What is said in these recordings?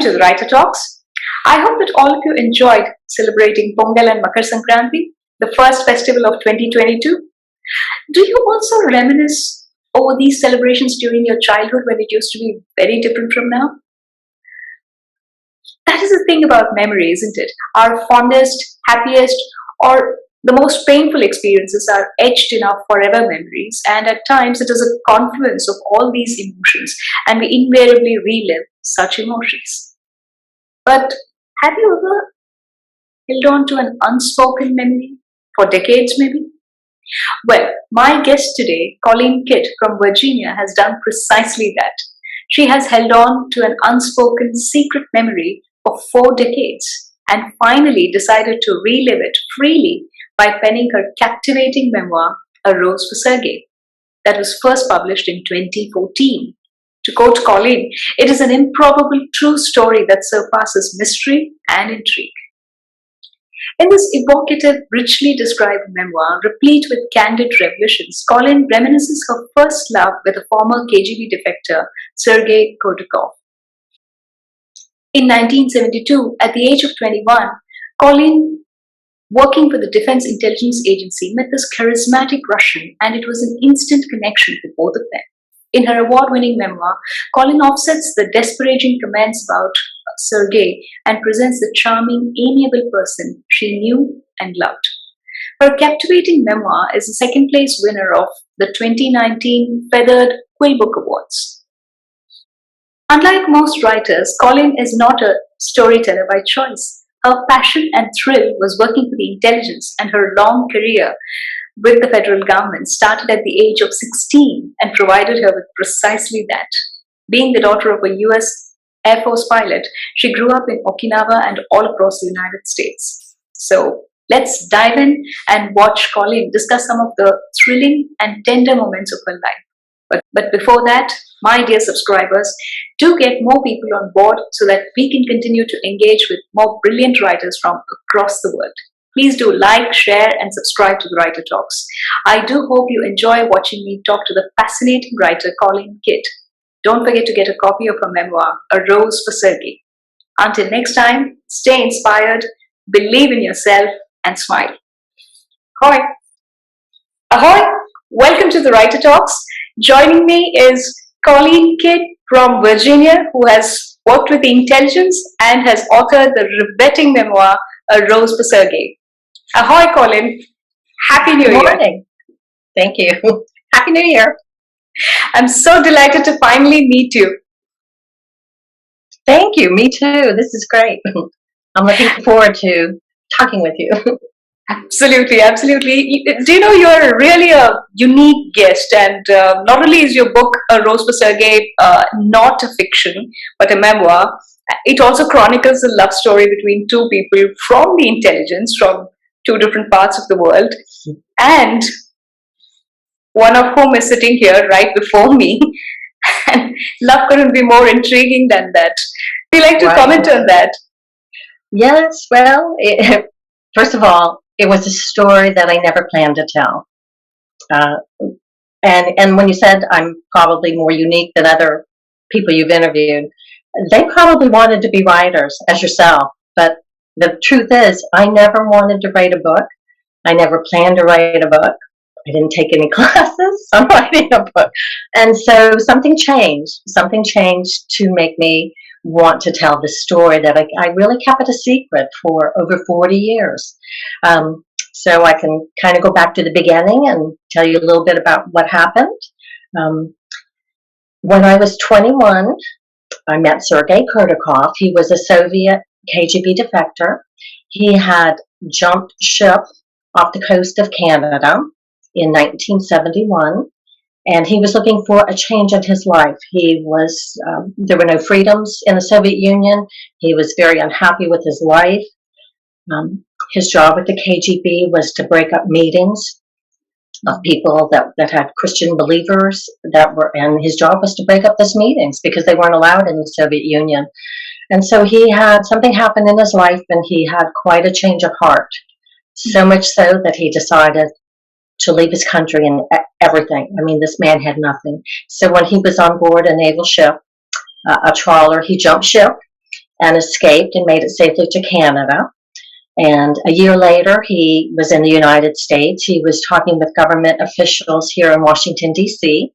to the Writer Talks. I hope that all of you enjoyed celebrating Pongal and Makar Sankranthi, the first festival of 2022. Do you also reminisce over these celebrations during your childhood when it used to be very different from now? That is the thing about memory, isn't it? Our fondest, happiest, or the most painful experiences are etched in our forever memories, and at times it is a confluence of all these emotions, and we invariably relive such emotions. But have you ever held on to an unspoken memory for decades, maybe? Well, my guest today, Kolleen Kidd from Virginia, has done precisely that. She has held on to an unspoken secret memory for 4 decades and finally decided to relive it freely by penning her captivating memoir, A Rose for Sergei, that was first published in 2014. To quote Kolleen, it is an improbable true story that surpasses mystery and intrigue. In this evocative, richly described memoir, replete with candid revelations, Kolleen reminisces her first love with a former KGB defector, Sergei Kourdakov. In 1972, at the age of 21, Kolleen, working for the Defense Intelligence Agency, met this charismatic Russian, and it was an instant connection for both of them. In her award-winning memoir, Kolleen offsets the disparaging comments about Sergei and presents the charming, amiable person she knew and loved. Her captivating memoir is the second-place winner of the 2019 Feathered Quill Book Awards. Unlike most writers, Kolleen is not a storyteller by choice. Her passion and thrill was working for the intelligence, and her long career with the federal government started at the age of 16 and provided her with precisely that. Being the daughter of a US Air Force pilot, she grew up in Okinawa and all across the United States. So let's dive in and watch Kolleen discuss some of the thrilling and tender moments of her life. But before that, my dear subscribers, do get more people on board so that we can continue to engage with more brilliant writers from across the world. Please do like, share, and subscribe to the Writer Talks. I do hope you enjoy watching me talk to the fascinating writer Kolleen Kidd. Don't forget to get a copy of her memoir, A Rose for Sergei. Until next time, stay inspired, believe in yourself, and smile. Ahoy! Ahoy! Welcome to the Writer Talks. Joining me is Kolleen Kidd from Virginia, who has worked with the intelligence and has authored the riveting memoir, A Rose for Sergei. Ahoy, Kolleen. Happy New Year. Good morning. Thank you. Happy New Year. I'm so delighted to finally meet you. Thank you. Me too. This is great. I'm looking forward to talking with you. Absolutely, absolutely. Do you know you're really a unique guest, and not only is your book, A Rose for Sergei, not a fiction, but a memoir, it also chronicles a love story between 2 people from the intelligence, from 2 different parts of the world, and one of whom is sitting here right before me. And love couldn't be more intriguing than that. Would you like to comment on that? Yes, well, first of all, it was a story that I never planned to tell. And when you said I'm probably more unique than other people you've interviewed, they probably wanted to be writers, as yourself. But the truth is, I never wanted to write a book. I never planned to write a book. I didn't take any classes on writing a book. And so something changed. Something changed to make me want to tell this story that I really kept it a secret for over 40 years. So I can kind of go back to the beginning and tell you a little bit about what happened. When I was 21, I met Sergei Kourdakov. He was a Soviet KGB defector. He had jumped ship off the coast of Canada in 1971, and he was looking for a change in his life. There were no freedoms in the Soviet Union. He was very unhappy with his life. His job with the KGB was to break up meetings of people that had Christian believers and his job was to break up those meetings because they weren't allowed in the Soviet Union. And so he had something happen in his life, and he had quite a change of heart. So much so that he decided to leave his country and everything. I mean, this man had nothing. So when he was on board a naval ship, a trawler, he jumped ship and escaped and made it safely to Canada. And a year later, he was in the United States. He was talking with government officials here in Washington, D.C.,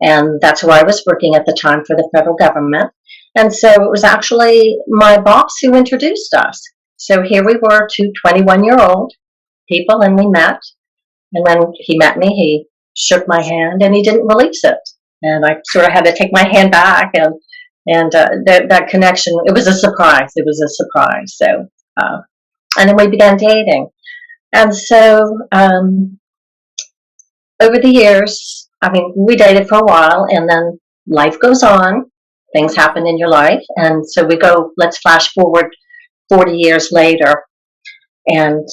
and that's where I was working at the time for the federal government. And so it was actually my boss who introduced us. So here we were, two 21-year-old people, and we met. And when he met me, he shook my hand, and he didn't release it. And I sort of had to take my hand back, and that connection, it was a surprise. It was a surprise. So, and then we began dating. And so over the years, I mean, we dated for a while, and then life goes on. Things happen in your life. And so let's flash forward 40 years later. And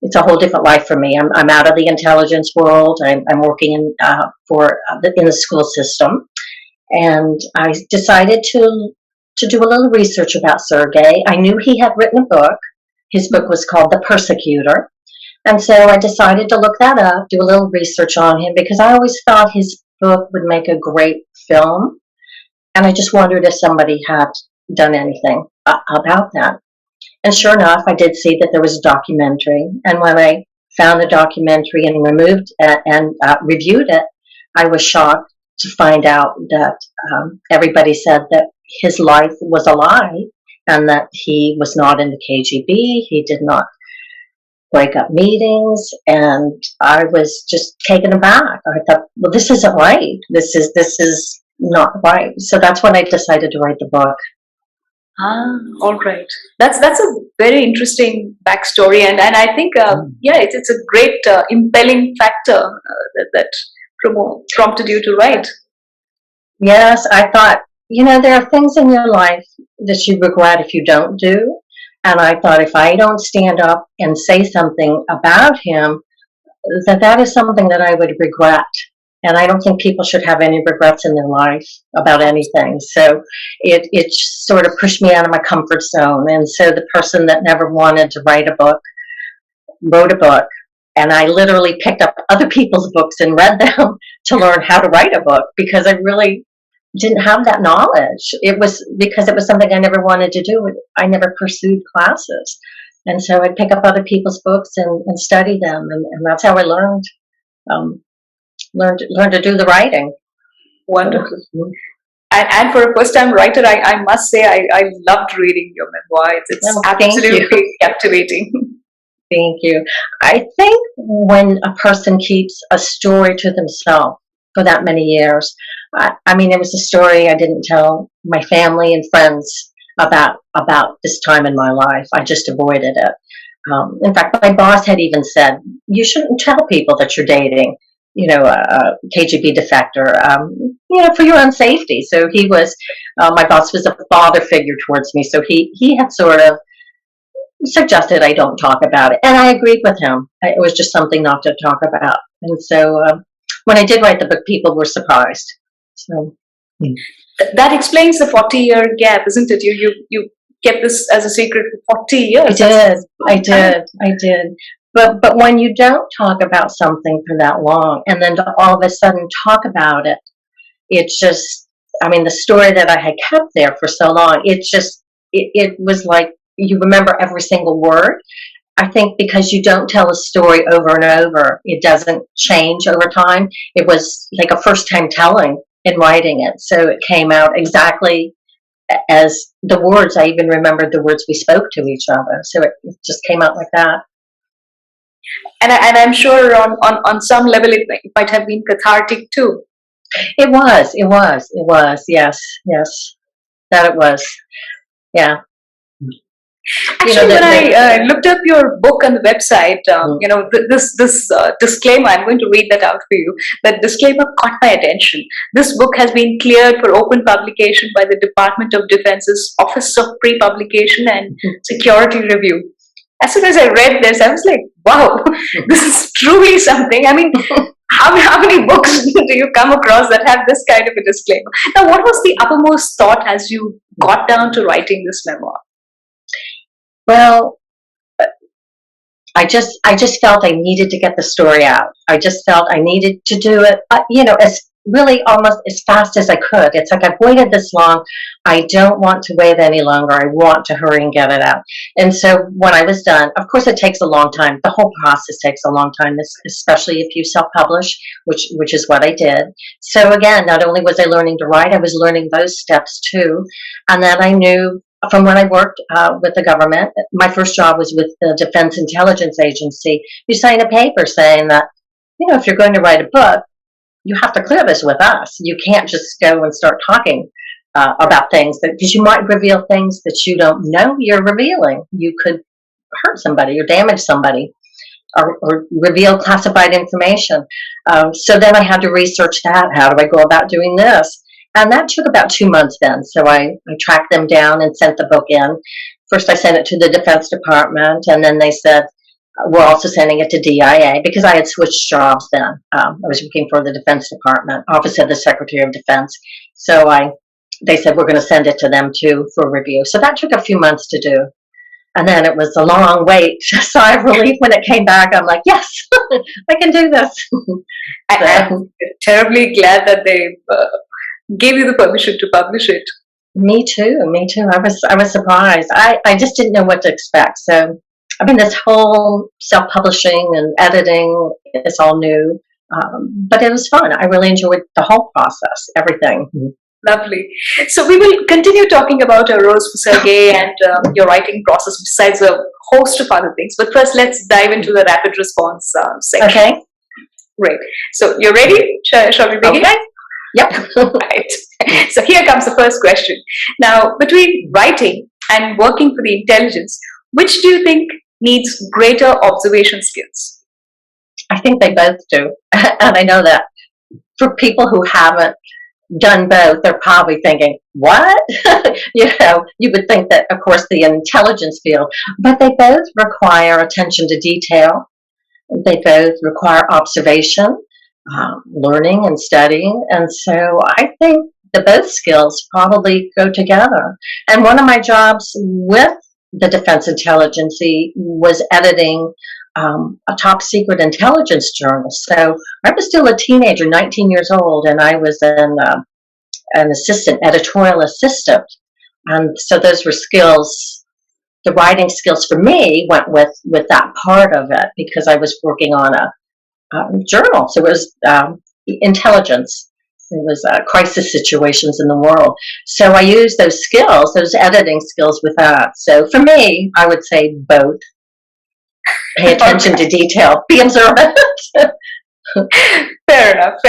it's a whole different life for me. I'm out of the intelligence world. I'm working in the school system. And I decided to do a little research about Sergei. I knew he had written a book. His book was called The Persecutor. And so I decided to look that up, do a little research on him, because I always thought his book would make a great film. And I just wondered if somebody had done anything about that. And sure enough, I did see that there was a documentary. And when I found the documentary and reviewed it, I was shocked to find out that everybody said that his life was a lie and that he was not in the KGB. He did not break up meetings. And I was just taken aback. I thought, well, this isn't right. This is not right. So that's when I decided to write the book. All right. That's a very interesting backstory, and I think it's a great impelling factor that prompted you to write. Yes, I thought, there are things in your life that you regret if you don't do, and I thought if I don't stand up and say something about him, that is something that I would regret. And I don't think people should have any regrets in their life about anything. So it sort of pushed me out of my comfort zone. And so the person that never wanted to write a book wrote a book. And I literally picked up other people's books and read them to learn how to write a book, because I really didn't have that knowledge. It was because it was something I never wanted to do. I never pursued classes. And so I'd pick up other people's books and study them. And that's how I learned. Learn to do the writing. Wonderful. And for a first-time writer, I must say I loved reading your memoir. It's absolutely captivating. Thank you. I think when a person keeps a story to themselves for that many years, I mean, it was a story I didn't tell my family and friends about this time in my life. I just avoided it. In fact, my boss had even said, you shouldn't tell people that you're dating a KGB defector, for your own safety. So he was, my boss was a father figure towards me. So he had sort of suggested I don't talk about it. And I agreed with him. It was just something not to talk about. And so when I did write the book, people were surprised. So that explains the 40-year gap, isn't it? You kept this as a secret for 40 years. I did. But when you don't talk about something for that long, and then to all of a sudden talk about it, it's just, I mean, the story that I had kept there for so long, it was like you remember every single word. I think because you don't tell a story over and over, it doesn't change over time. It was like a first time telling in writing it. So it came out exactly as the words. I even remembered the words we spoke to each other. So it just came out like that. And I'm sure on some level it might have been cathartic too. It was, yes, that it was, yeah. Actually, when I looked up your book on the website, this disclaimer, I'm going to read that out for you. That disclaimer caught my attention. This book has been cleared for open publication by the Department of Defense's Office of Pre-Publication and Security Review. As soon as I read this, I was like, wow, this is truly something. I mean, how many books do you come across that have this kind of a disclaimer? Now, what was the uppermost thought as you got down to writing this memoir? Well, I just felt I needed to get the story out. I just felt I needed to do it, really almost as fast as I could. It's like I've waited this long. I don't want to wait any longer. I want to hurry and get it out. And so when I was done, of course, it takes a long time. The whole process takes a long time, especially if you self-publish, which is what I did. So again, not only was I learning to write, I was learning those steps too. And then I knew from when I worked with the government, my first job was with the Defense Intelligence Agency. You sign a paper saying that, if you're going to write a book, you have to clear this with us. You can't just go and start talking about things because you might reveal things that you don't know you're revealing. You could hurt somebody or damage somebody or reveal classified information. So then I had to research that. How do I go about doing this? And that took about 2 months then. So I tracked them down and sent the book in. First I sent it to the Defense Department, and then they said, we're also sending it to DIA because I had switched jobs then. I was working for the Defense Department, Office of the Secretary of Defense. So they said, we're going to send it to them too for review. So that took a few months to do. And then it was a long wait, a sigh of relief when it came back. I'm like, yes, I can do this. I'm terribly glad that they gave you the permission to publish it. Me too. I was surprised. I just didn't know what to expect. So, this whole self-publishing and editing is all new, but it was fun. I really enjoyed the whole process, everything. Lovely. So we will continue talking about our rose for Sergei and your writing process besides a host of other things. But first, let's dive into the rapid response section. Okay. Great. So you're ready? Shall we begin? Okay. Yep. Right. So here comes the first question. Now, between writing and working for the intelligence, which do you think needs greater observation skills? I think they both do. And I know that for people who haven't done both, they're probably thinking, what? You would think that, of course, the intelligence field, but they both require attention to detail. They both require observation, learning and studying. And so I think the both skills probably go together. And one of my jobs with the Defense Intelligence was editing a top secret intelligence journal. So I was still a teenager, 19 years old, and I was an editorial assistant. And so those were skills. The writing skills for me went with that part of it because I was working on a journal. So it was intelligence. It was crisis situations in the world. So I used those skills, those editing skills with that. So for me, I would say both. Pay attention to detail. Be observant. Fair enough.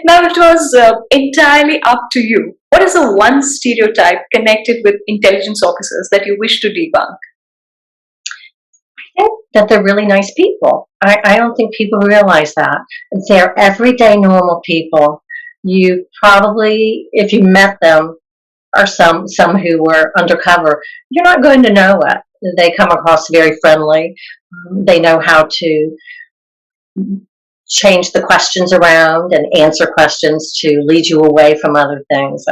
Now it was entirely up to you. What is the one stereotype connected with intelligence officers that you wish to debunk? I think that they're really nice people. I don't think people realize that. They're everyday normal people. You probably, if you met them, or some who were undercover, you're not going to know it. They come across very friendly. They know how to change the questions around and answer questions to lead you away from other things.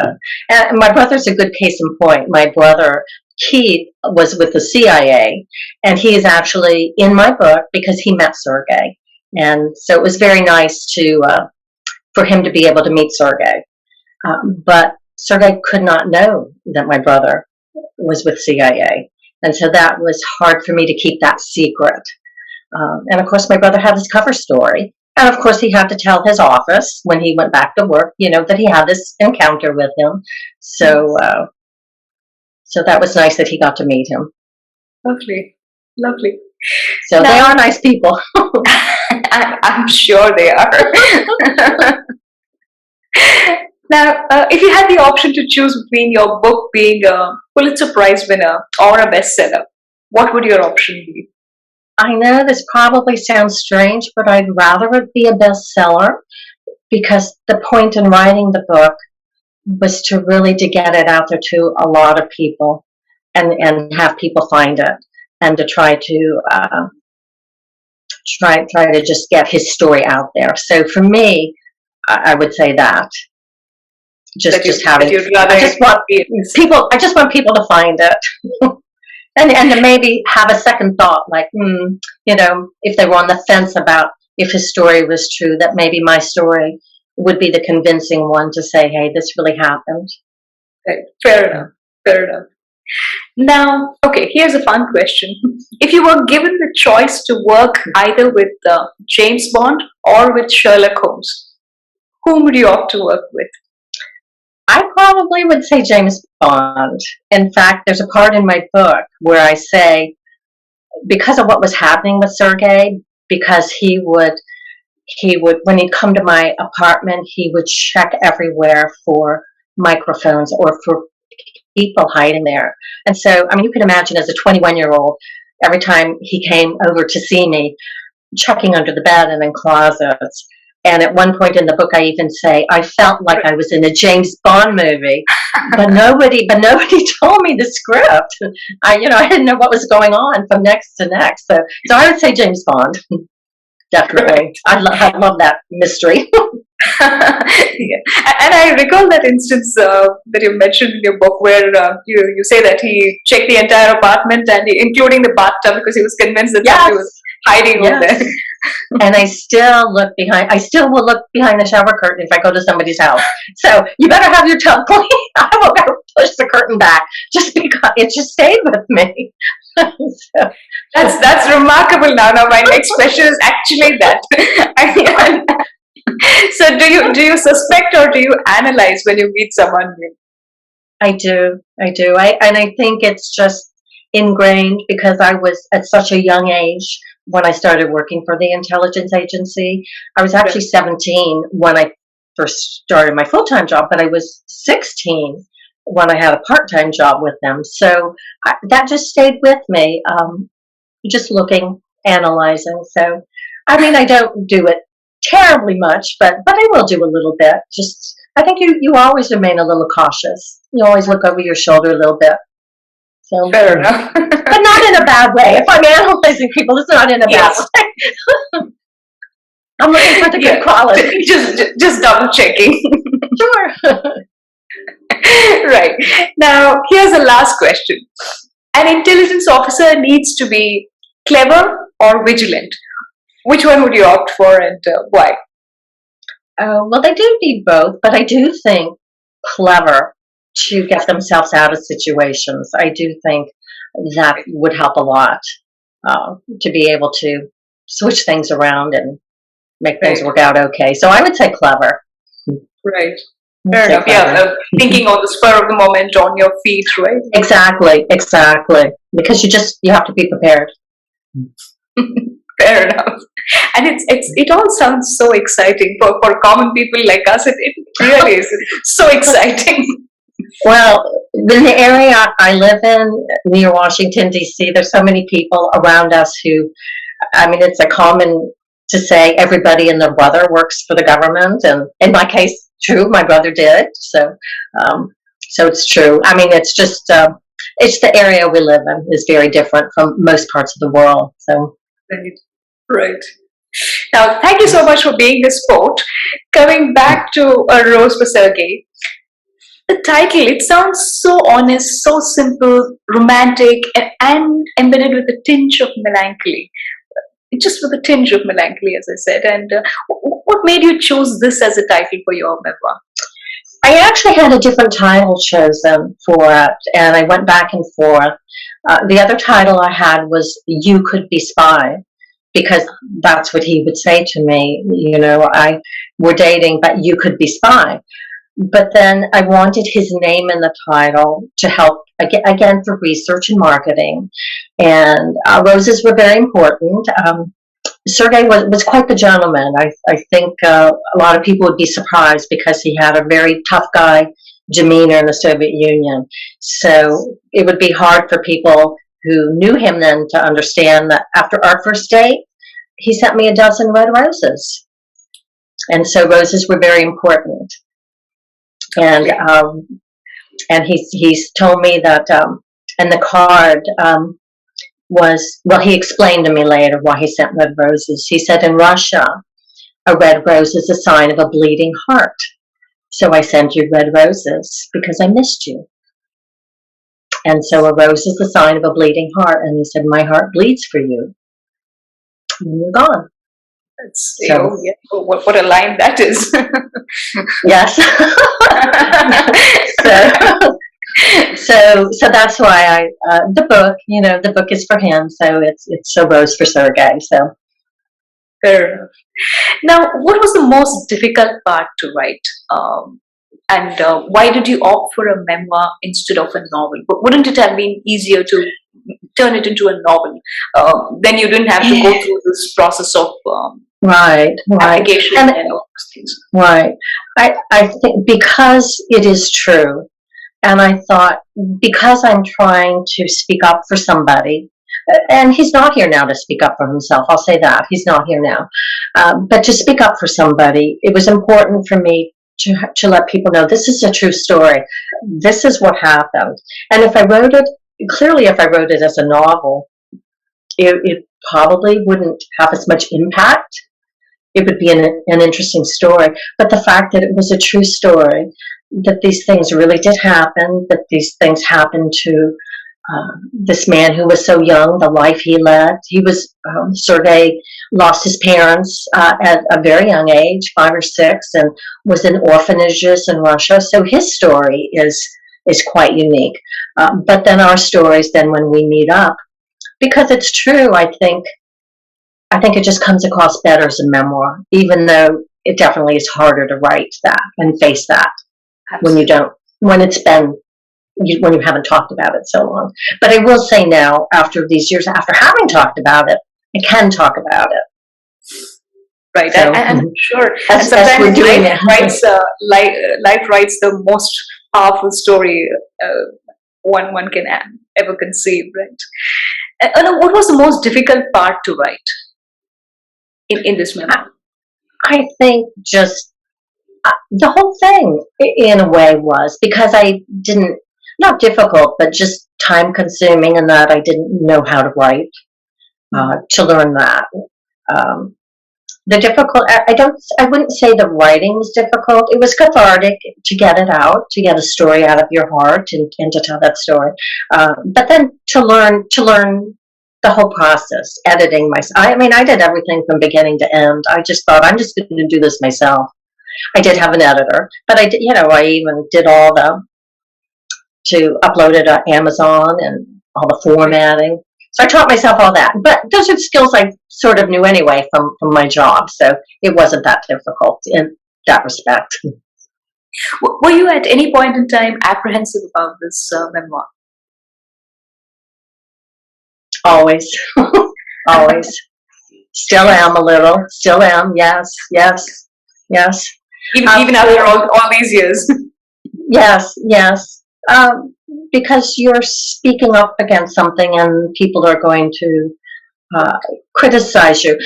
And my brother's a good case in point. My brother, Keith, was with the CIA, and he is actually in my book because he met Sergei. And so it was very nice for him to be able to meet Sergei. But Sergei could not know that my brother was with CIA. And so that was hard for me to keep that secret. And of course, my brother had his cover story. And of course, he had to tell his office when he went back to work, that he had this encounter with him. So that was nice that he got to meet him. Lovely. So now, they are nice people. I'm sure they are. Now, if you had the option to choose between your book being a Pulitzer Prize winner or a bestseller, what would your option be? I know this probably sounds strange, but I'd rather it be a bestseller because the point in writing the book was to get it out there to a lot of people and have people find it and to try to just get his story out there. So for me, I would say that. I just want people to find it. And to maybe have a second thought, like, if they were on the fence about if his story was true, that maybe my story would be the convincing one to say, hey, this really happened. Right. Fair enough. Fair enough. Now, okay, here's a fun question. If you were given the choice to work either with James Bond or with Sherlock Holmes, whom would you opt to work with? I probably would say James Bond. In fact, there's a part in my book where I say, because of what was happening with Sergei, because he would, when he'd come to my apartment, he would check everywhere for microphones or for people hiding there. And so, I mean, you can imagine as a 21-year-old, every time he came over to see me, checking under the bed and in closets. And at one point in the book, I even say, I felt like I was in a James Bond movie, but nobody told me the script. I didn't know what was going on from next to next. So I would say James Bond, definitely. I love that mystery. Yeah. And I recall that instance that you mentioned in your book where you say that he checked the entire apartment and including the bathtub because he was convinced that somebody was hiding over there. And I still will look behind the shower curtain if I go to somebody's house. So you better have your tub clean. I will go push the curtain back just because it just stayed with me. So. That's remarkable. Now my next question is actually that. So do you suspect or do you analyze when you meet someone new? I do. I think it's just ingrained because I was at such a young age when I started working for the intelligence agency. I was actually 17 when I first started my full-time job, but I was 16 when I had a part-time job with them. So that just stayed with me, just looking, analyzing. So, I mean, I don't do it terribly much, but I will do a little bit. Just, I think you always remain a little cautious. You always look over your shoulder a little bit. So, fair enough. But not in a bad way. If I'm analyzing people, it's not in a bad way. I'm looking for the good quality. Just double checking. Sure. Right. Now, here's the last question. An intelligence officer needs to be clever or vigilant. Which one would you opt for and why? Well, they do need both, but I do think clever to get themselves out of situations. I do think that would help a lot to be able to switch things around and make things work out okay. So I would say clever. Right. Fair enough. Yeah, thinking on the spur of the moment, on your feet, right? Exactly. Because you have to be prepared. Fair enough. And it all sounds so exciting for common people like us. It really is so exciting. Well, in the area I live in, near Washington, D.C., there's so many people around us who, I mean, it's a common to say everybody and their brother works for the government. And in my case, true, my brother did. So it's true. I mean, it's just, it's the area we live in is very different from most parts of the world. So. Right. Now, thank you so much for being a sport. Coming back to A Rose for Sergei, the title, it sounds so honest, so simple, romantic, and embedded with a tinge of melancholy. Just with a tinge of melancholy, as I said. And what made you choose this as a title for your memoir? I actually had a different title chosen for it, and I went back and forth. The other title I had was You Could Be Spy, because that's what he would say to me. We're dating, but you could be spy. But then I wanted his name in the title to help, again, for research and marketing. And roses were very important. Sergei was quite the gentleman. I think a lot of people would be surprised because he had a very tough guy demeanor in the Soviet Union. So it would be hard for people who knew him then to understand that after our first date, he sent me a dozen red roses. And so roses were very important. And he's told me that, and the card he explained to me later why he sent red roses. He said in Russia, a red rose is a sign of a bleeding heart. So I sent you red roses because I missed you. And so a rose is the sign of a bleeding heart. And he said, my heart bleeds for you. And you're gone. That's, So yeah, what a line that is. yes. So that's why the book, the book is for him, so it's a rose for Sergei. So Fair enough. Now, what was the most difficult part to write? And why did you opt for a memoir instead of a novel? But wouldn't it have been easier to turn it into a novel? Then you didn't have to go through this process of right, application and all those things. right. I think because it is true, and I thought because I'm trying to speak up for somebody, and he's not here now to speak up for himself. I'll say that he's not here now, but to speak up for somebody, it was important for me to let people know this is a true story. This is what happened. And if I wrote it, clearly if I wrote it as a novel, it probably wouldn't have as much impact. It would be an interesting story. But the fact that it was a true story, that these things really did happen, that these things happened to this man who was so young, the life he led. He was, Sergei lost his parents at a very young age, 5 or 6, and was in orphanages in Russia. So his story is quite unique. But then our stories, then when we meet up, because it's true, I think it just comes across better as a memoir, even though it definitely is harder to write that and face that when it's been when you haven't talked about it so long. But I will say now, after these years, after having talked about it, I can talk about it. Right, so, and I'm sure. And sometimes life writes the most powerful story one can ever conceive, right? And what was the most difficult part to write in this memoir? I think just the whole thing, in a way, was because I didn't, not difficult, but just time consuming, and that I didn't know how to write, to learn that. The difficult, I wouldn't say the writing was difficult. It was cathartic to get it out, to get a story out of your heart and to tell that story. But then to learn the whole process, editing myself. I mean, I did everything from beginning to end. I just thought, I'm just going to do this myself. I did have an editor, but I did, I even did all to upload it to Amazon and all the formatting. So I taught myself all that. But those are skills I sort of knew anyway from my job. So it wasn't that difficult in that respect. Were you at any point in time apprehensive about this memoir? Always. Always. Still am a little. Still am. Yes. Even after all these years? Yes. Because you're speaking up against something and people are going to criticize you.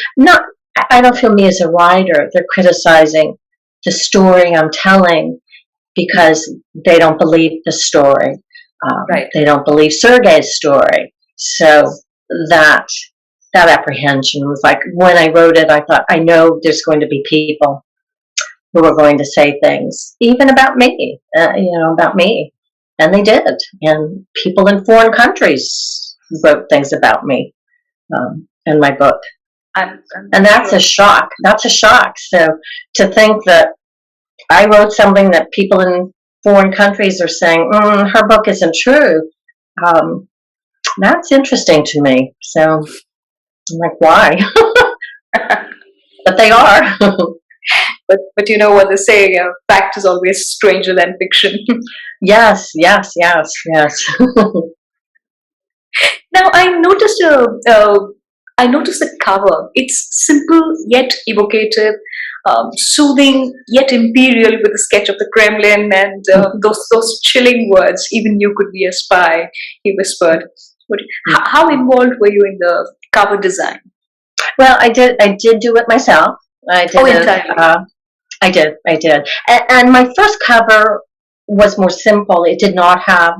I don't feel me as a writer. They're criticizing the story I'm telling because they don't believe the story. Right. They don't believe Sergei's story. So that apprehension was like, when I wrote it, I thought, I know there's going to be people who are going to say things, even about me, about me. And they did. And people in foreign countries wrote things about me in my book. And that's a shock. That's a shock. So to think that I wrote something that people in foreign countries are saying, her book isn't true, that's interesting to me. So I'm like, why? But they are. But you know what they say, fact is always stranger than fiction. Yes. Now I noticed the cover. It's simple yet evocative, soothing yet imperial, with a sketch of the Kremlin and those chilling words. Even you could be a spy, he whispered. How involved were you in the cover design? Well, I did do it myself. I did. I did. And my first cover was more simple. It did not have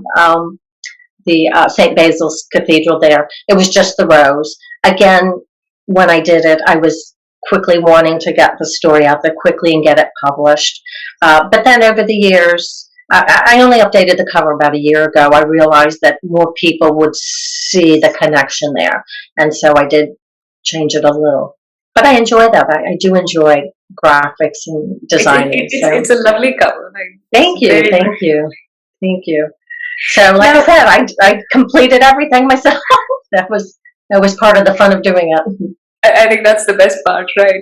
the St. Basil's Cathedral there. It was just the rose. Again, when I did it, I was quickly wanting to get the story out there quickly and get it published. But then over the years, I only updated the cover about a year ago. I realized that more people would see the connection there. And so I did change it a little. But I enjoy that. I do enjoy graphics and designing. It's a lovely cover. Thank you, very, thank you, thank you. So, like I now, said, I completed everything myself. That was part of the fun of doing it. I think that's the best part, right?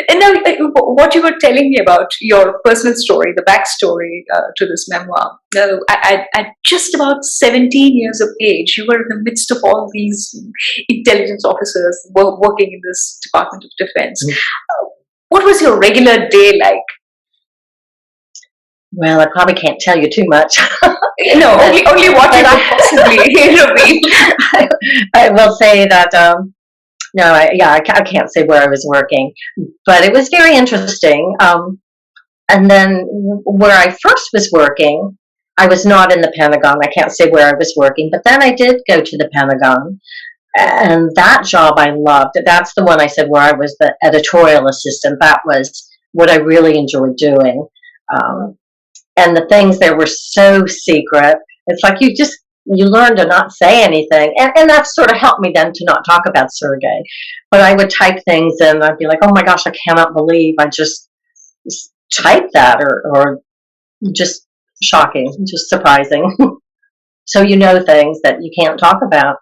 And now, what you were telling me about your personal story, the backstory to this memoir. At just about 17 years of age, you were in the midst of all these intelligence officers working in this Department of Defense. What was your regular day like? Well, I probably can't tell you too much. No, only what you could possibly reveal. I will say that no, I can't say where I was working, but it was very interesting. And then where I first was working, I was not in the Pentagon. I can't say where I was working, but then I did go to the Pentagon, and that job I loved. That's the one I said where I was the editorial assistant. That was what I really enjoyed doing. And the things there were so secret. It's like you learn to not say anything, and that sort of helped me then to not talk about Sergei. But I would type things and I'd be like, oh my gosh, I cannot believe I just typed that, or just shocking, just surprising. So you know things that you can't talk about.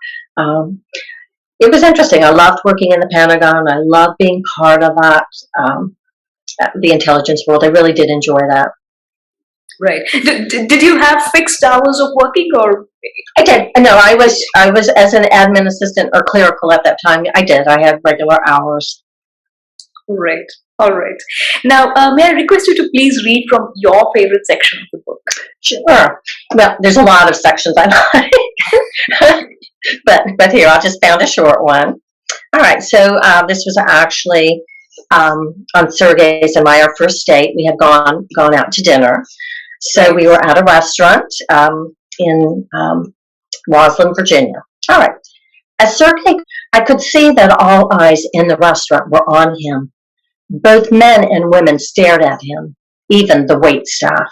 It was interesting. I loved working in the Pentagon. I loved being part of that, the intelligence world. I really did enjoy that. Right. Did you have fixed hours of working, or? I did. No, I was as an admin assistant or clerical at that time. I did. I had regular hours. Right. All right. Now, may I request you to please read from your favorite section of the book? Sure. Well, there's a lot of sections I like, but here I just found a short one. All right. So this was actually on Sergei's and my first date. We had gone out to dinner. So we were at a restaurant in Roslyn, Virginia. All right. As Sergei, I could see that all eyes in the restaurant were on him. Both men and women stared at him, even the wait staff.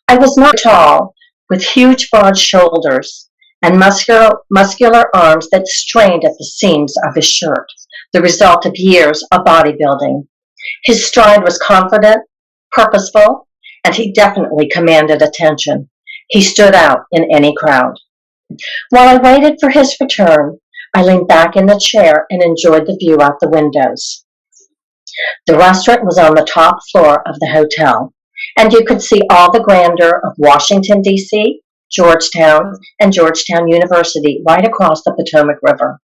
I was not tall, with huge broad shoulders and muscular arms that strained at the seams of his shirt, the result of years of bodybuilding. His stride was confident, purposeful, and he definitely commanded attention. He stood out in any crowd. While I waited for his return, I leaned back in the chair and enjoyed the view out the windows. The restaurant was on the top floor of the hotel, and you could see all the grandeur of Washington, D.C., Georgetown, and Georgetown University right across the Potomac River.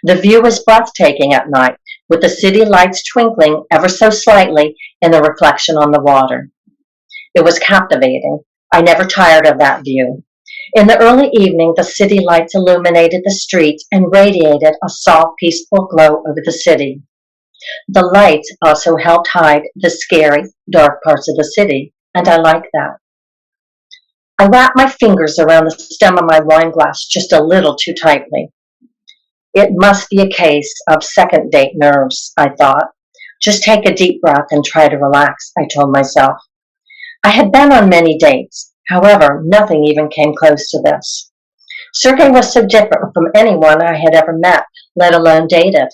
The view was breathtaking at night, with the city lights twinkling ever so slightly in the reflection on the water. It was captivating. I never tired of that view. In the early evening, the city lights illuminated the streets and radiated a soft, peaceful glow over the city. The lights also helped hide the scary, dark parts of the city, and I liked that. I wrapped my fingers around the stem of my wine glass just a little too tightly. It must be a case of second date nerves, I thought. Just take a deep breath and try to relax, I told myself. I had been on many dates. However, nothing even came close to this. Sergei was so different from anyone I had ever met, let alone dated.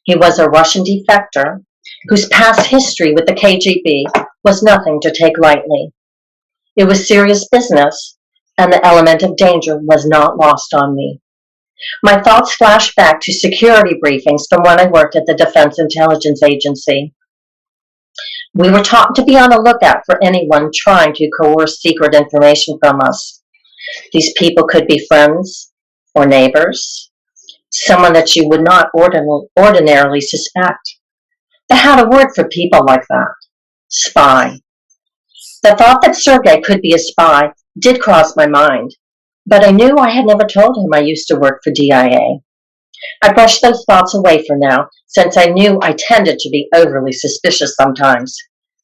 He was a Russian defector whose past history with the KGB was nothing to take lightly. It was serious business, and the element of danger was not lost on me. My thoughts flashed back to security briefings from when I worked at the Defense Intelligence Agency. We were taught to be on the lookout for anyone trying to coerce secret information from us. These people could be friends or neighbors, someone that you would not ordinarily suspect. They had a word for people like that: spy. The thought that Sergei could be a spy did cross my mind, but I knew I had never told him I used to work for DIA. I brushed those thoughts away for now, since I knew I tended to be overly suspicious sometimes.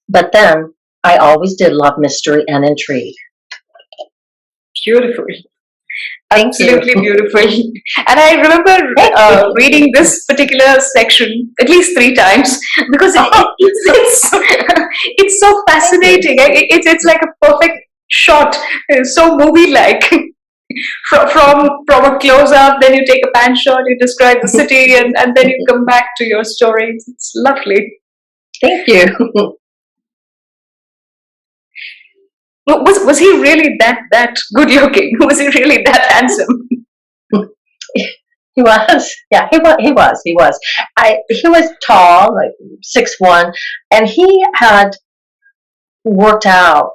But then, I always did love mystery and intrigue. Beautiful. Thank Absolutely you. beautiful. And I remember reading this particular section at least 3 times because it's so fascinating. It's like a perfect shot, so movie-like. From a close up, then you take a pan shot, you describe the city, and then you come back to your stories. It's lovely. Thank you. Was he really that good looking? Was he really that handsome? He was, yeah, he was. He was tall, like 6'1", and he had worked out.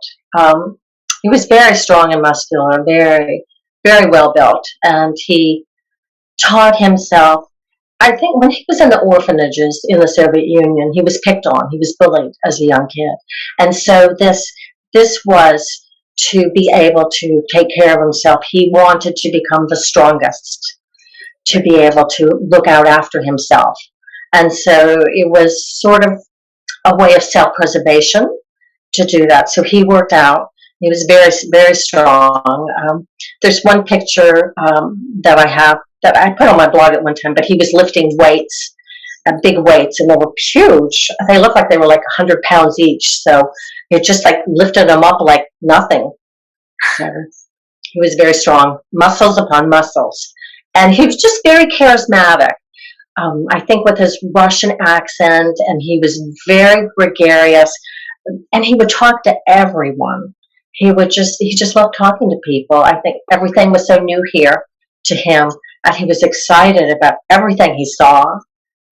He was very strong and muscular, very, very well built, and he taught himself. I think when he was in the orphanages in the Soviet Union, he was picked on. He was bullied as a young kid, and so this was to be able to take care of himself. He wanted to become the strongest, to be able to look out after himself, and so it was sort of a way of self-preservation to do that. So he worked out. He was very, very strong. There's one picture that I have that I put on my blog at one time, but he was lifting weights, big weights, and they were huge. They looked like they were like 100 pounds each. So he just like lifted them up like nothing. So he was very strong, muscles upon muscles. And he was just very charismatic. I think with his Russian accent, and he was very gregarious, and he would talk to everyone. He just loved talking to people. I think everything was so new here to him, and he was excited about everything he saw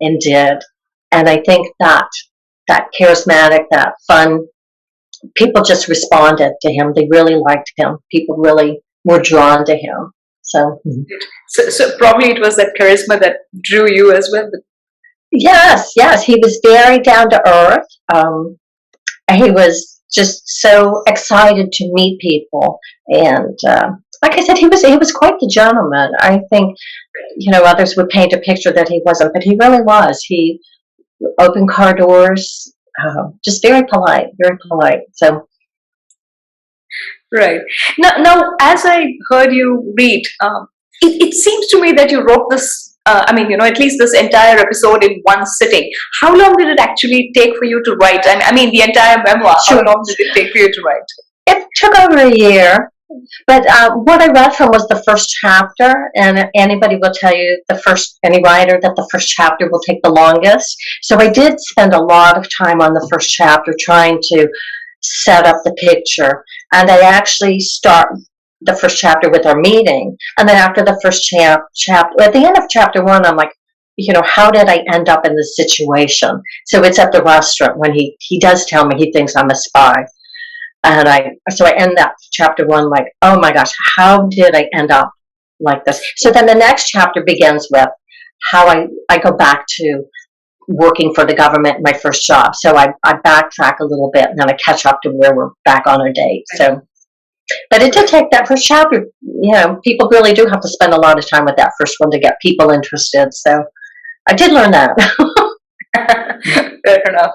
and did. And I think that charismatic, that fun, people just responded to him. They really liked him. People really were drawn to him. So probably it was that charisma that drew you as well. Yes, he was very down to earth. He was just so excited to meet people, and like I said, he was quite the gentleman. I think, others would paint a picture that he wasn't, but he really was. He opened car doors, just very polite, very polite. So. Right. Now, as I heard you read, it seems to me that you wrote this, at least this entire episode in one sitting. How long did it actually take for you to write? I mean, the entire memoir, Sure. How long did it take for you to write? It took over a year. But what I read from was the first chapter, and anybody will tell you, any writer, that the first chapter will take the longest. So I did spend a lot of time on the first chapter trying to set up the picture, and I actually start the first chapter with our meeting, and then after the first chapter, at the end of chapter 1, I'm like, how did I end up in this situation? So it's at the restaurant when he does tell me he thinks I'm a spy, and so I end that chapter 1 like, oh my gosh, how did I end up like this? So then the next chapter begins with how I go back to working for the government, my first job. So I backtrack a little bit, and then I catch up to where we're back on our date. So, but it did take that first chapter. People really do have to spend a lot of time with that first one to get people interested. So I did learn that. Fair enough.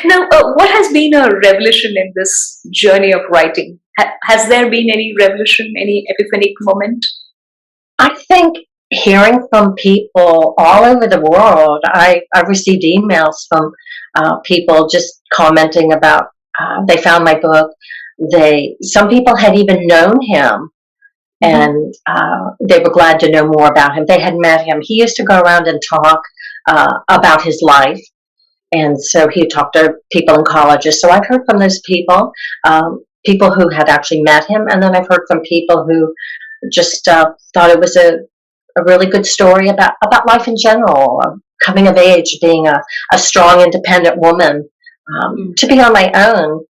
Now, what has been a revolution in this journey of writing? Has there been any revolution, any epiphanic moment? I think hearing from people all over the world. I've received emails from people just commenting about they found my book. Some people had even known him, and they were glad to know more about him. They had met him. He used to go around and talk about his life, and so he talked to people in colleges. So I've heard from those people, people who had actually met him, and then I've heard from people who just thought it was a really good story about life in general, coming of age, being a strong, independent woman, to be on my own.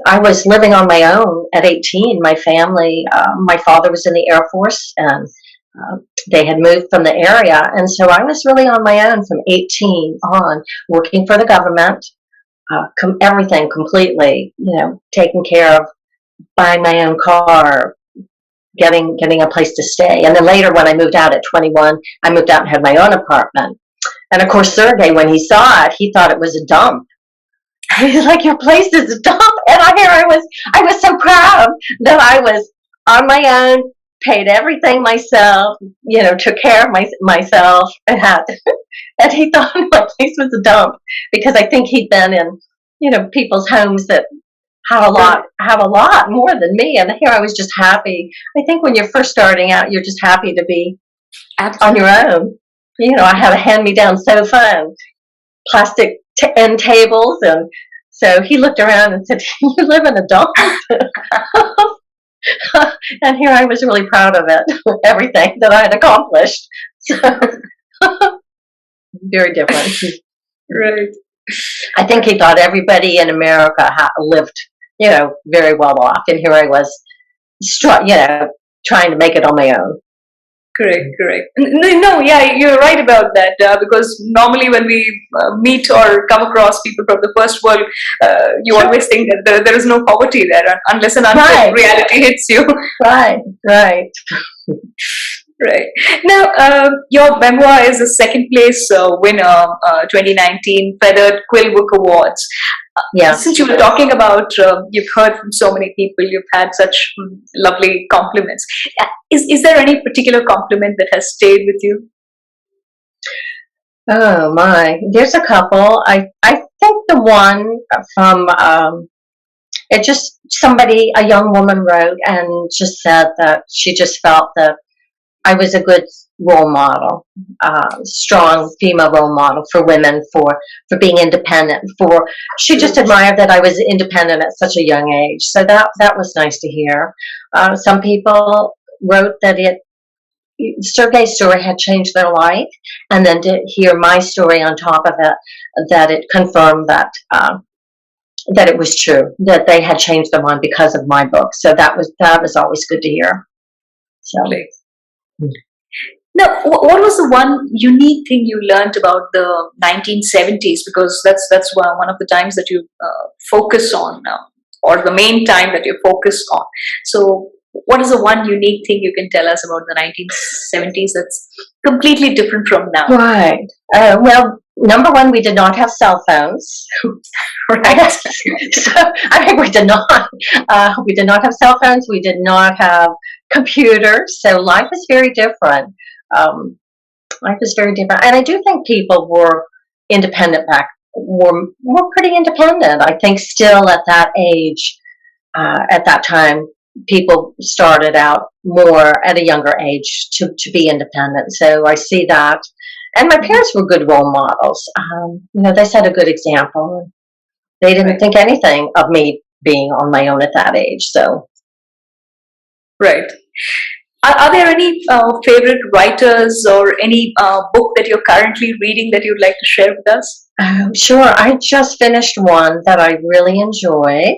I was living on my own at 18. My family, my father was in the Air Force, and they had moved from the area, and so I was really on my own from 18 on, working for the government, everything completely, taking care of, buying my own car, getting a place to stay. And then later, when I moved out at 21, I moved out and had my own apartment. And of course, Sergei, when he saw it, he thought it was a dump. He's like, "Your place is a dump." And I was so proud that I was on my own, paid everything myself, took care of myself, and and he thought my place was a dump, because I think he'd been in, people's homes that have a lot more than me, and here I was just happy. I think when you're first starting out, you're just happy to be on your own. I had a hand-me-down sofa and plastic end tables, and so he looked around and said, "You live in a dump." And here I was really proud of it, everything that I had accomplished. So very different. Right. I think he thought everybody in America lived, very well off, and here I was, trying to make it on my own. Correct. No, yeah, you're right about that. Because normally when we meet or come across people from the first world, you always think that there is no poverty there unless and until reality hits you. Right. Right. Now, your memoir is a second place winner, 2019 Feathered Quill Book Awards. Yeah. Since you were talking about, you've heard from so many people, you've had such lovely compliments. Is there any particular compliment that has stayed with you? Oh my, there's a couple. I think the one from a young woman wrote and just said that she just felt that I was a good role model, strong female role model for women, for being independent. She just admired that I was independent at such a young age. So that was nice to hear. Some people wrote that Sergei's story had changed their life, and then to hear my story on top of it, that it confirmed that it was true, that they had changed their mind because of my book. So that was always good to hear. So. Now, what was the one unique thing you learned about the 1970s? Because that's one of the times that you focus on now, or the main time that you focus on. So, what is the one unique thing you can tell us about the 1970s that's completely different from now? Right. Well, number one, we did not have cell phones. Right. So, I mean, we did not. We did not have cell phones. We did not have computers. So life was very different. And I do think people were independent were pretty independent. I think still at that age, at that time, people started out more at a younger age to be independent. So I see that. And my parents were good role models. They set a good example. They didn't think anything of me being on my own at that age. So. Right. Are there any favorite writers or any book that you're currently reading that you'd like to share with us? Sure. I just finished one that I really enjoyed.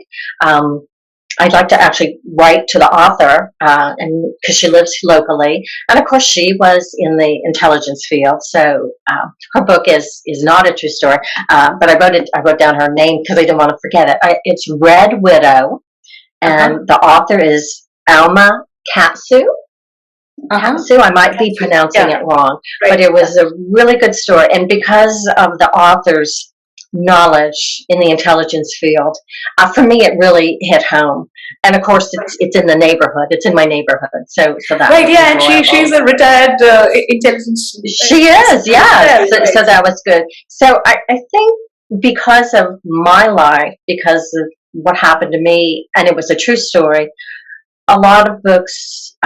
I'd like to actually write to the author, and because she lives locally, and of course she was in the intelligence field. So her book is not a true story, but I wrote down her name because I didn't want to forget it. It's Red Widow, and the author is Alma Katsu. Katsu, I might be pronouncing it wrong, but it was a really good story, and because of the author's knowledge in the intelligence field, for me it really hit home. And of course it's in the neighborhood, it's in my neighborhood, so that right. Yeah, and she's a retired intelligence. She is, yeah. So that was good. So I think because of my life, because of what happened to me, and it was a true story, a lot of books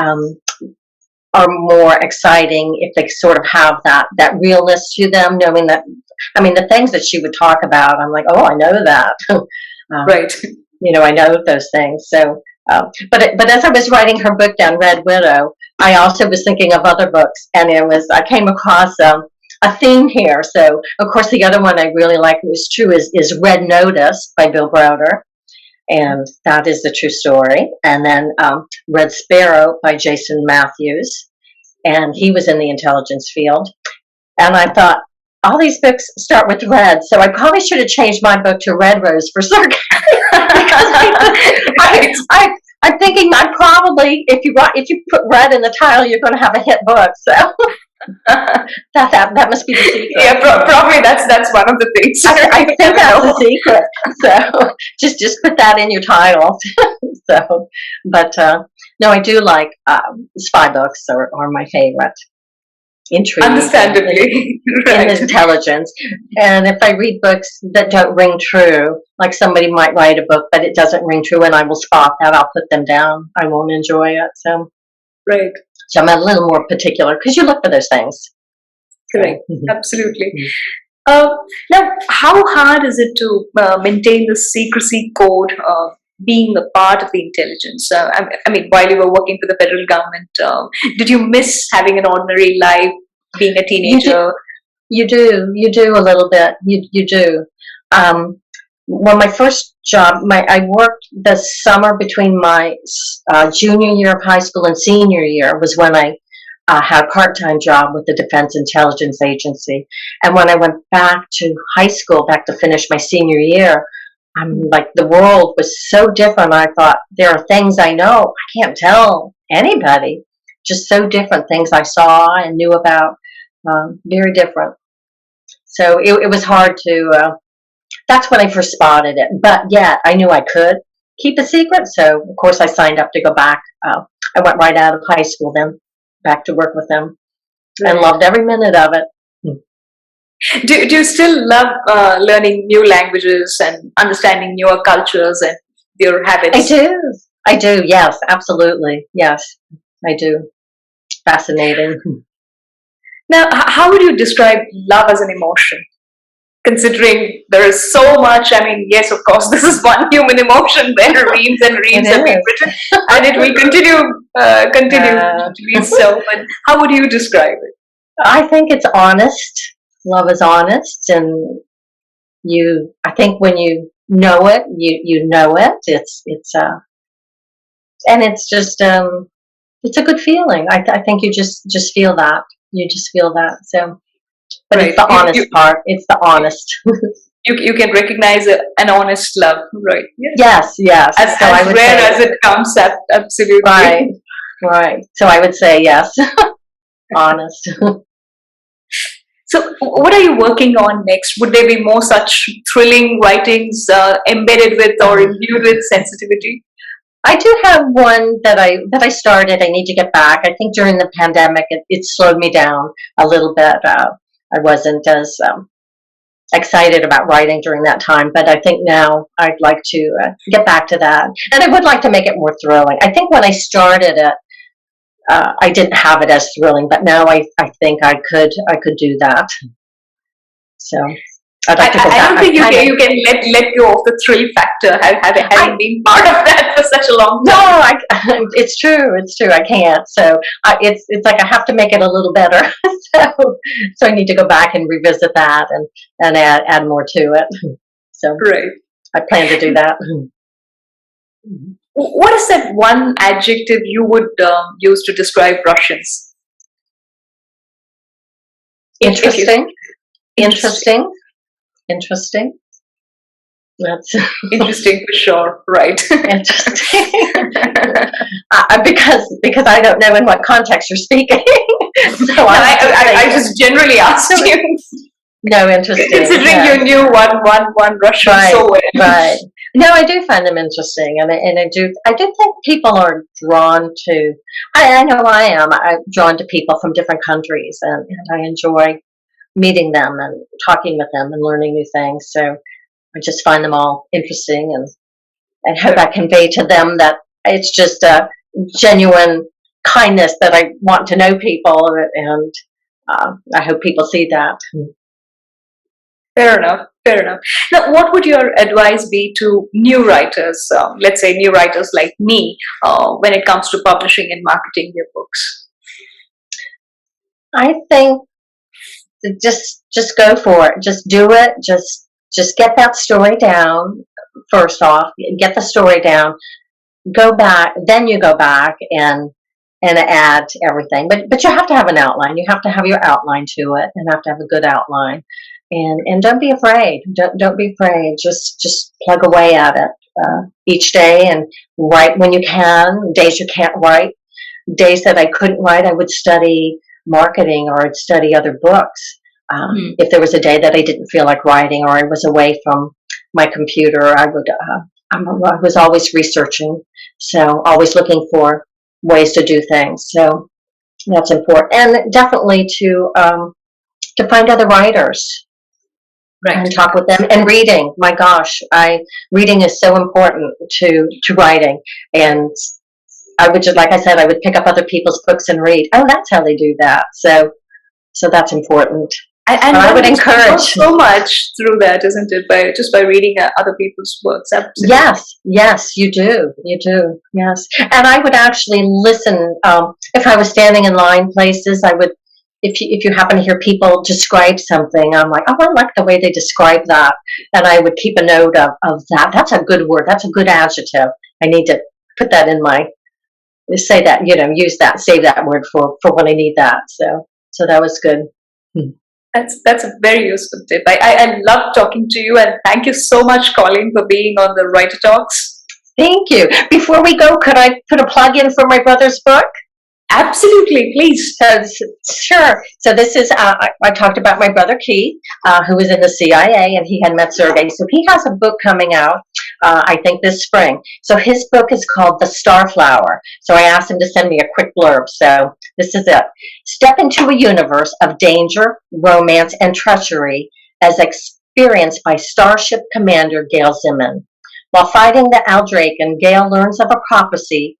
are more exciting if they sort of have that realness to them, knowing that, I mean, the things that she would talk about, I'm like, oh, I know that. Right. I know those things. So, but as I was writing her book down, Red Widow, I also was thinking of other books, and I came across a theme here. So, of course, the other one I really like was true is Red Notice by Bill Browder. And that is the true story. And then Red Sparrow by Jason Matthews. And he was in the intelligence field. And I thought, all these books start with red, so I probably should have changed my book to Red Rose for Sergei. I'm thinking I probably, if you put red in the title, you're going to have a hit book. So that must be the secret. Yeah, probably that's one of the things. I think that's the secret. So just put that in your title. So, but no, I do like spy books are my favorite. intrigue, Understandably, and right. intelligence. And if I read books that don't ring true, like somebody might write a book, but it doesn't ring true, and I will spot that, I'll put them down. I won't enjoy it. Right. So I'm a little more particular because you look for those things. Correct. So, Absolutely. Uh, Now, how hard is it to maintain the secrecy code, being a part of the intelligence? I mean, while you were working for the federal government, did you miss having an ordinary life, being a you do, teenager? you do a little bit. You do. Well, my first job, I worked the summer between my junior year of high school and senior year was when I had a part-time job with the Defense Intelligence Agency. And when I went back to high school, back to finish my senior year, I'm like, the world was so different. I thought, there are things I know I can't tell anybody. Just so different, things I saw and knew about, very different. So it was hard to, that's when I first spotted it. But yeah, I knew I could keep a secret. So, of course, I signed up to go back. I went right out of high school then, back to work with them, and loved every minute of it. Do you still love learning new languages and understanding newer cultures and your I habits? do. I do. Yes, absolutely. Yes, I do. Fascinating. Now, how would you describe love as an emotion? Considering there is so much, I mean, yes, of course, this is one human emotion where reams and It reams have been is. written, and it will continue Uh, to be so. But how would you describe it? I think it's honest. Love is honest, and I think when you know it, you know it. And it's just, it's a good feeling. I think you just feel that. You just feel that. So, but it's Right. the honest part. It's the honest. You can recognize an honest love, right? Yes. Yes, yes. As So I would rare say, as it comes, absolutely. right, right. So I would say yes, honest. So, what are you working on next? Would there be more such thrilling writings embedded with or imbued with sensitivity? I do have one that I started. I need to get back. I think during the pandemic, it slowed me down a little bit. I wasn't as excited about writing during that time, but I think now I'd like to get back to that, and I would like to make it more thrilling. I think when I started it, I didn't have it as thrilling, but now I think I could do that. So I'd like to go I back. don't think you can let go of the thrill factor, having been part of that for such a long No, time. it's true. It's true. I can't. So it's like I have to make it a little better. so I need to go back and revisit that and add more to it. So Right. I plan to do that. What is that one adjective you would use to describe Russians? If you Interesting. interesting, Interesting. Interesting. That's interesting for sure, right? interesting. Because I don't know in what context you're speaking. So No, I I just generally asked you, no, interesting. considering Yeah. you knew one Russian Right, so well. right. No, I do find them interesting, and I do think people are drawn to. I know I am. I'm drawn to people from different countries, and I enjoy meeting them and talking with them and learning new things. So I just find them all interesting, and hope I convey to them that it's just a genuine kindness that I want to know people, and I hope people see that. Fair enough. Fair enough. Now, what would your advice be to new writers, let's say new writers like me, when it comes to publishing and marketing their books? I think just go for it. Just do it. Just get that story down first off. Get the story down. Go back. Then you go back and add everything. But you have to have an outline. You have to have your outline to it, and have to have a good outline. And don't be afraid. Don't be afraid. Just plug away at it each day and write when you can. Days you can't write. Days that I couldn't write, I would study marketing or I'd study other books. If there was a day that I didn't feel like writing or I was away from my computer, I was always researching, so always looking for ways to do things. So That's important, and definitely to find other writers and talk with them. And reading, my gosh, reading is so important to writing. And I would just, like I said, I would pick up other people's books and read. Oh, that's how they do that. So that's important. And I would encourage so much through that, isn't it? By reading other people's works. Absolutely. Yes, you do. Yes, and I would actually listen if I was standing in line places. I would, if you happen to hear people describe something, I'm like, oh, I like the way they describe that, and I would keep a note of that. That's a good word. That's a good adjective. I need to put that in my say that use that, save that word for when I need that. So that was good. That's a very useful tip. I love talking to you, and thank you so much, Kolleen, for being on the Writer Talks. Thank you. Before we go, could I put a plug in for my brother's book? Absolutely, please. Sure. So this is, I talked about my brother Keith, who was in the CIA, and he had met Sergei. So he has a book coming out, I think this spring. So his book is called The Starflower. So I asked him to send me a quick blurb. So this is it. Step into a universe of danger, romance, and treachery as experienced by Starship Commander Gail Zimmern. While fighting the Aldraken, Gail learns of a prophecy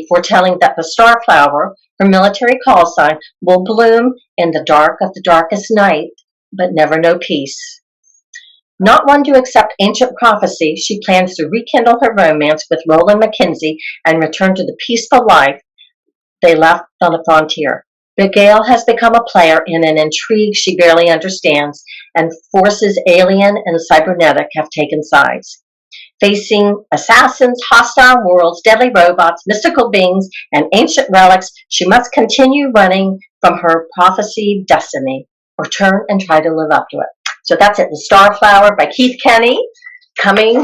foretelling that the starflower, her military call sign, will bloom in the dark of the darkest night, but never know peace. Not one to accept ancient prophecy, she plans to rekindle her romance with Roland Mackenzie and return to the peaceful life they left on the frontier. But Gail has become a player in an intrigue she barely understands, and forces alien and cybernetic have taken sides. Facing assassins, hostile worlds, deadly robots, mystical beings, and ancient relics, she must continue running from her prophesied destiny, or turn and try to live up to it. So that's it, The Starflower by Keith Kenny, coming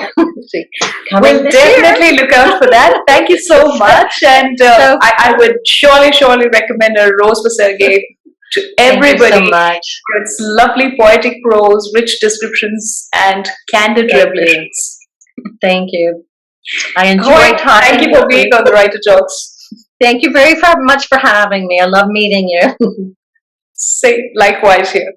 we'll definitely year. Look out for that. Thank you so much, and I would surely recommend A Rose for Sergei to everybody. Thank you so much. It's lovely poetic prose, rich descriptions, and candid revelations. Thank you. I enjoyed talking. Thank you for being on the Writer Talks. Thank you very much for having me. I love meeting you. Likewise here.